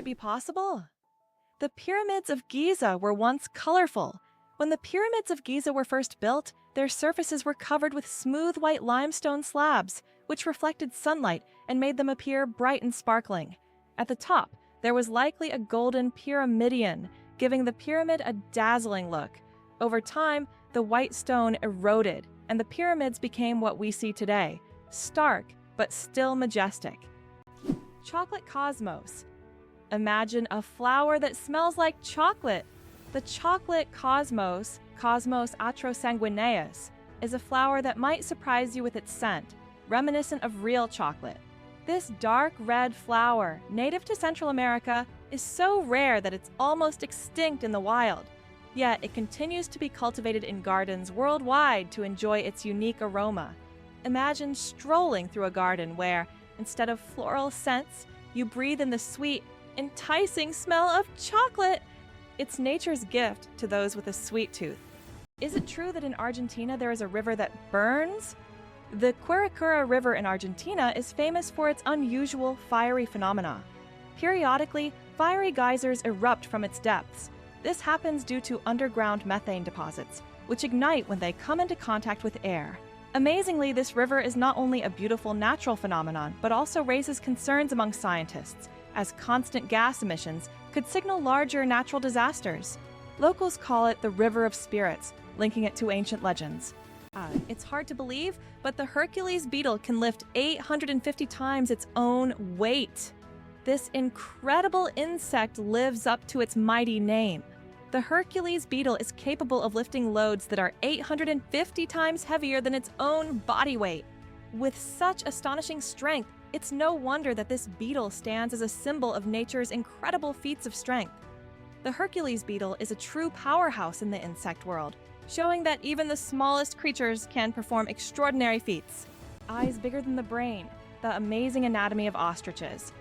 it be possible? The Pyramids of Giza were once colorful. When the Pyramids of Giza were first built, their surfaces were covered with smooth white limestone slabs, which reflected sunlight and made them appear bright and sparkling. At the top, there was likely a golden pyramidion, giving the pyramid a dazzling look. Over time, the white stone eroded, and the pyramids became what we see today, stark but still majestic. Chocolate cosmos. Imagine a flower that smells like chocolate. The chocolate cosmos, Cosmos atrosanguineus, is a flower that might surprise you with its scent, reminiscent of real chocolate. This dark red flower, native to Central America, is so rare that it's almost extinct in the wild. Yet it continues to be cultivated in gardens worldwide to enjoy its unique aroma. Imagine strolling through a garden where, instead of floral scents, you breathe in the sweet, enticing smell of chocolate. It's nature's gift to those with a sweet tooth. Is it true that in Argentina there is a river that burns? The Quiricura River in Argentina is famous for its unusual fiery phenomena. Periodically, fiery geysers erupt from its depths. This happens due to underground methane deposits, which ignite when they come into contact with air. Amazingly, this river is not only a beautiful natural phenomenon, but also raises concerns among scientists, as constant gas emissions could signal larger natural disasters. Locals call it the River of Spirits, linking it to ancient legends. It's hard to believe, but the Hercules beetle can lift 850 times its own weight. This incredible insect lives up to its mighty name. The Hercules beetle is capable of lifting loads that are 850 times heavier than its own body weight. With such astonishing strength, it's no wonder that this beetle stands as a symbol of nature's incredible feats of strength. The Hercules beetle is a true powerhouse in the insect world, showing that even the smallest creatures can perform extraordinary feats. Eyes bigger than the brain, the amazing anatomy of ostriches.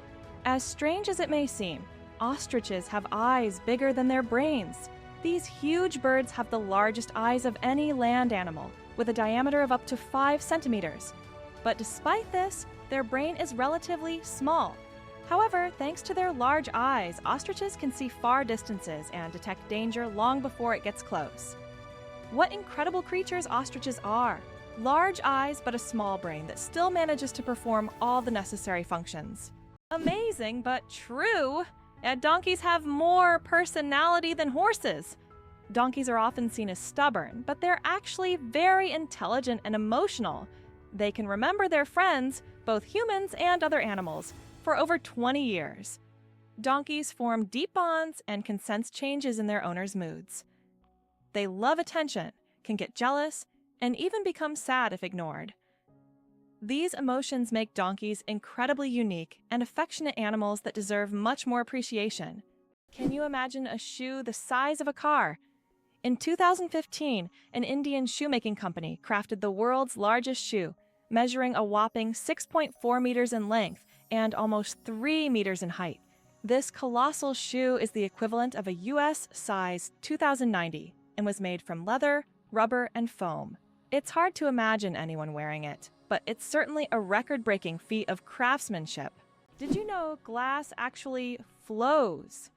As strange as it may seem, ostriches have eyes bigger than their brains. These huge birds have the largest eyes of any land animal, with a diameter of up to 5 centimeters. But despite this, their brain is relatively small. However, thanks to their large eyes, ostriches can see far distances and detect danger long before it gets close. What incredible creatures ostriches are! Large eyes but a small brain that still manages to perform all the necessary functions. Amazing, but true! Donkeys have more personality than horses. Donkeys are often seen as stubborn, but they're actually very intelligent and emotional. They can remember their friends, both humans and other animals, for over 20 years. Donkeys form deep bonds and can sense changes in their owners' moods. They love attention, can get jealous, and even become sad if ignored. These emotions make donkeys incredibly unique and affectionate animals that deserve much more appreciation. Can you imagine a shoe the size of a car? In 2015, an Indian shoemaking company crafted the world's largest shoe, measuring a whopping 6.4 meters in length and almost 3 meters in height. This colossal shoe is the equivalent of a US size 2090 and was made from leather, rubber, and foam. It's hard to imagine anyone wearing it, but it's certainly a record-breaking feat of craftsmanship. Did you know glass actually flows?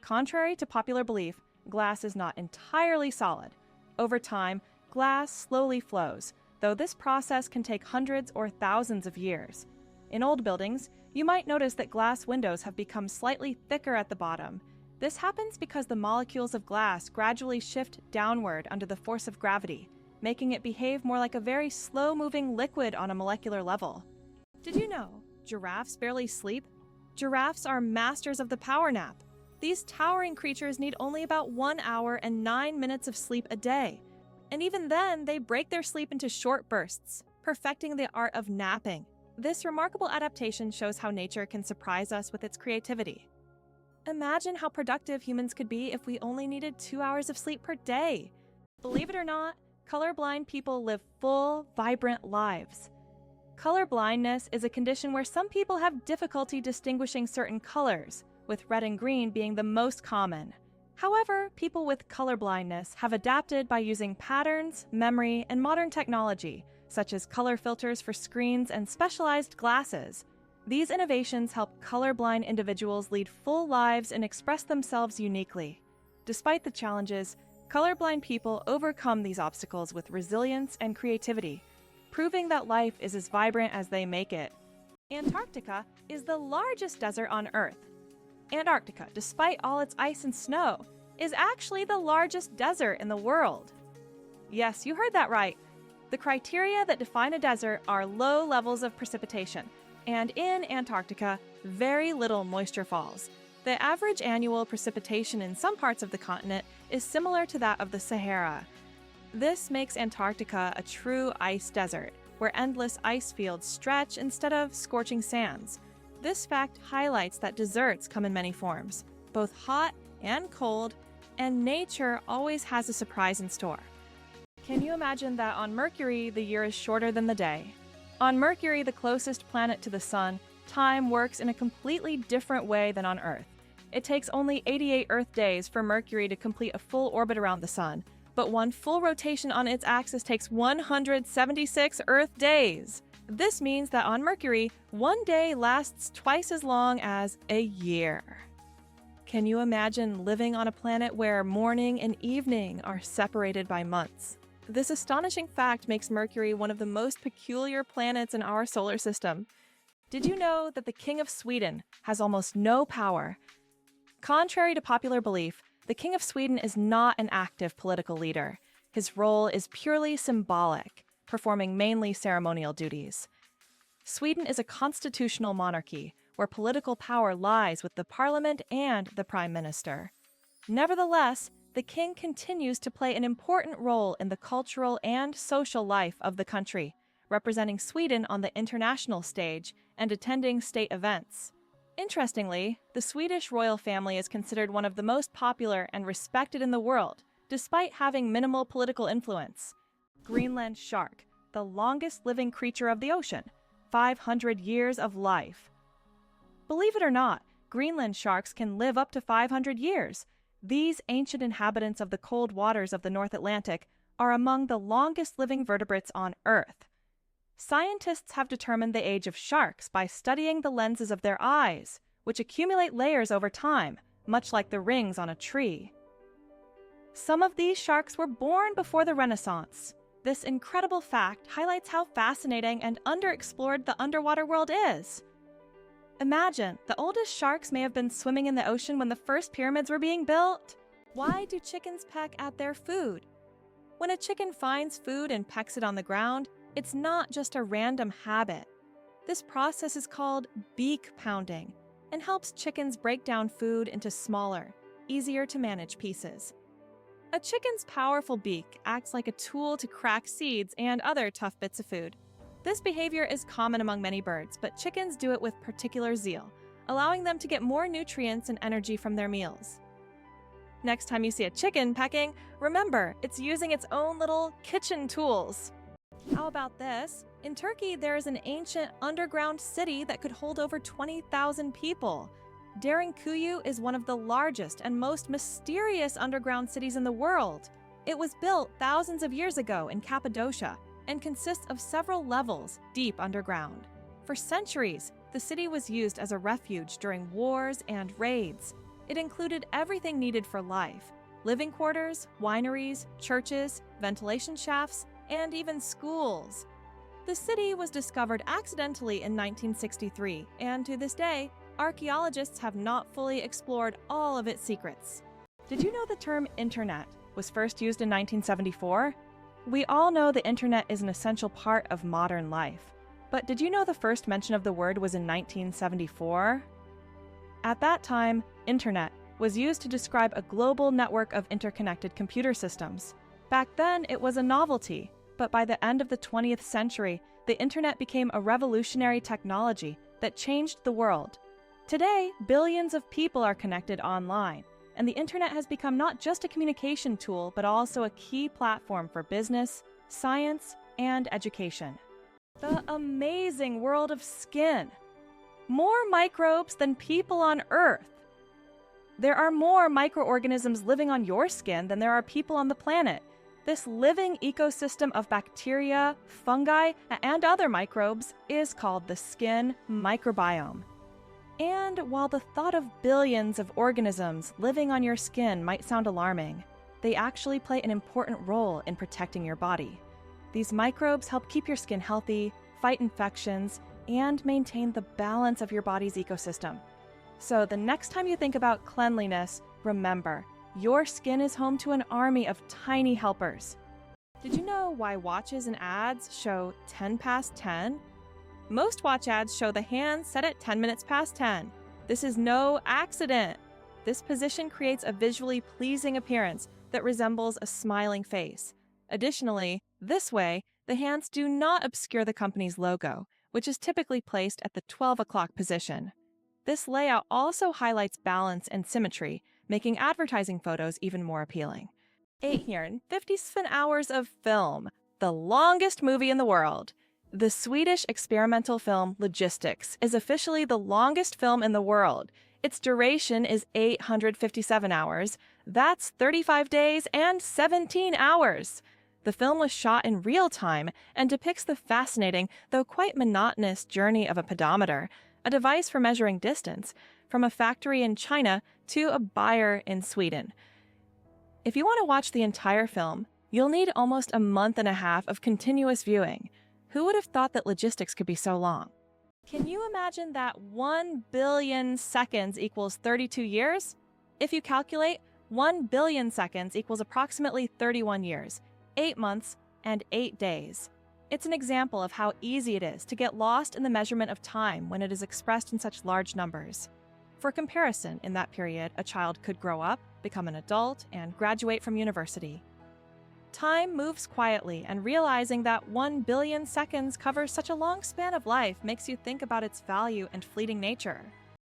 Contrary to popular belief, glass is not entirely solid. Over time, glass slowly flows, though this process can take hundreds or thousands of years. In old buildings, you might notice that glass windows have become slightly thicker at the bottom. This happens because the molecules of glass gradually shift downward under the force of gravity, making it behave more like a very slow-moving liquid on a molecular level. Did you know giraffes barely sleep? Giraffes are masters of the power nap. These towering creatures need only about 1 hour and 9 minutes of sleep a day. And even then, they break their sleep into short bursts, perfecting the art of napping. This remarkable adaptation shows how nature can surprise us with its creativity. Imagine how productive humans could be if we only needed 2 hours of sleep per day. Believe it or not, colorblind people live full, vibrant lives. Colorblindness is a condition where some people have difficulty distinguishing certain colors, with red and green being the most common. However, people with colorblindness have adapted by using patterns, memory, and modern technology, such as color filters for screens and specialized glasses. These innovations help colorblind individuals lead full lives and express themselves uniquely. Despite the challenges, colorblind people overcome these obstacles with resilience and creativity, proving that life is as vibrant as they make it. Antarctica is the largest desert on Earth. Antarctica, despite all its ice and snow, is actually the largest desert in the world. Yes, you heard that right. The criteria that define a desert are low levels of precipitation, and in Antarctica, very little moisture falls. The average annual precipitation in some parts of the continent is similar to that of the Sahara. This makes Antarctica a true ice desert, where endless ice fields stretch instead of scorching sands. This fact highlights that deserts come in many forms, both hot and cold, and nature always has a surprise in store. Can you imagine that on Mercury, the year is shorter than the day? On Mercury, the closest planet to the Sun, time works in a completely different way than on Earth. It takes only 88 Earth days for Mercury to complete a full orbit around the Sun, but one full rotation on its axis takes 176 Earth days. This means that on Mercury, one day lasts twice as long as a year. Can you imagine living on a planet where morning and evening are separated by months? This astonishing fact makes Mercury one of the most peculiar planets in our solar system. Did you know that the King of Sweden has almost no power? Contrary to popular belief, the King of Sweden is not an active political leader. His role is purely symbolic, performing mainly ceremonial duties. Sweden is a constitutional monarchy where political power lies with the parliament and the prime minister. Nevertheless, the king continues to play an important role in the cultural and social life of the country, representing Sweden on the international stage and attending state events. Interestingly, the Swedish royal family is considered one of the most popular and respected in the world, despite having minimal political influence. Greenland shark, the longest living creature of the ocean, 500 years of life. Believe it or not, Greenland sharks can live up to 500 years. These ancient inhabitants of the cold waters of the North Atlantic are among the longest living vertebrates on Earth. Scientists have determined the age of sharks by studying the lenses of their eyes, which accumulate layers over time, much like the rings on a tree. Some of these sharks were born before the Renaissance. This incredible fact highlights how fascinating and underexplored the underwater world is. Imagine, the oldest sharks may have been swimming in the ocean when the first pyramids were being built. Why do chickens peck at their food? When a chicken finds food and pecks it on the ground, it's not just a random habit. This process is called beak pounding and helps chickens break down food into smaller, easier to manage pieces. A chicken's powerful beak acts like a tool to crack seeds and other tough bits of food. This behavior is common among many birds, but chickens do it with particular zeal, allowing them to get more nutrients and energy from their meals. Next time you see a chicken pecking, remember, it's using its own little kitchen tools. How about this? In Turkey, there is an ancient underground city that could hold over 20,000 people. Derinkuyu is one of the largest and most mysterious underground cities in the world. It was built thousands of years ago in Cappadocia and consists of several levels deep underground. For centuries, the city was used as a refuge during wars and raids. It included everything needed for life: living quarters, wineries, churches, ventilation shafts, and even schools. The city was discovered accidentally in 1963, and to this day, archaeologists have not fully explored all of its secrets. Did you know the term internet was first used in 1974? We all know the internet is an essential part of modern life. But did you know the first mention of the word was in 1974? At that time, internet was used to describe a global network of interconnected computer systems. Back then, it was a novelty, but by the end of the 20th century, the internet became a revolutionary technology that changed the world. Today, billions of people are connected online, and the internet has become not just a communication tool, but also a key platform for business, science, and education. The amazing world of skin. More microbes than people on Earth. There are more microorganisms living on your skin than there are people on the planet. This living ecosystem of bacteria, fungi, and other microbes is called the skin microbiome. And while the thought of billions of organisms living on your skin might sound alarming, they actually play an important role in protecting your body. These microbes help keep your skin healthy, fight infections, and maintain the balance of your body's ecosystem. So the next time you think about cleanliness, remember, your skin is home to an army of tiny helpers. Did you know why watches and ads show 10 past 10? Most watch ads show the hands set at 10 minutes past 10. This is no accident. This position creates a visually pleasing appearance that resembles a smiling face. Additionally, this way, the hands do not obscure the company's logo, which is typically placed at the 12 o'clock position. This layout also highlights balance and symmetry, making advertising photos even more appealing. 857 hours of film, the longest movie in the world. The Swedish experimental film Logistics is officially the longest film in the world. Its duration is 857 hours. That's 35 days and 17 hours. The film was shot in real time and depicts the fascinating, though quite monotonous, journey of a pedometer, a device for measuring distance, from a factory in China to a buyer in Sweden. If you want to watch the entire film, you'll need almost a month and a half of continuous viewing. Who would have thought that logistics could be so long? Can you imagine that 1 billion seconds equals 32 years? If you calculate, 1 billion seconds equals approximately 31 years, 8 months, and 8 days. It's an example of how easy it is to get lost in the measurement of time when it is expressed in such large numbers. For comparison, in that period, a child could grow up, become an adult, and graduate from university. Time moves quietly, and realizing that 1 billion seconds covers such a long span of life makes you think about its value and fleeting nature.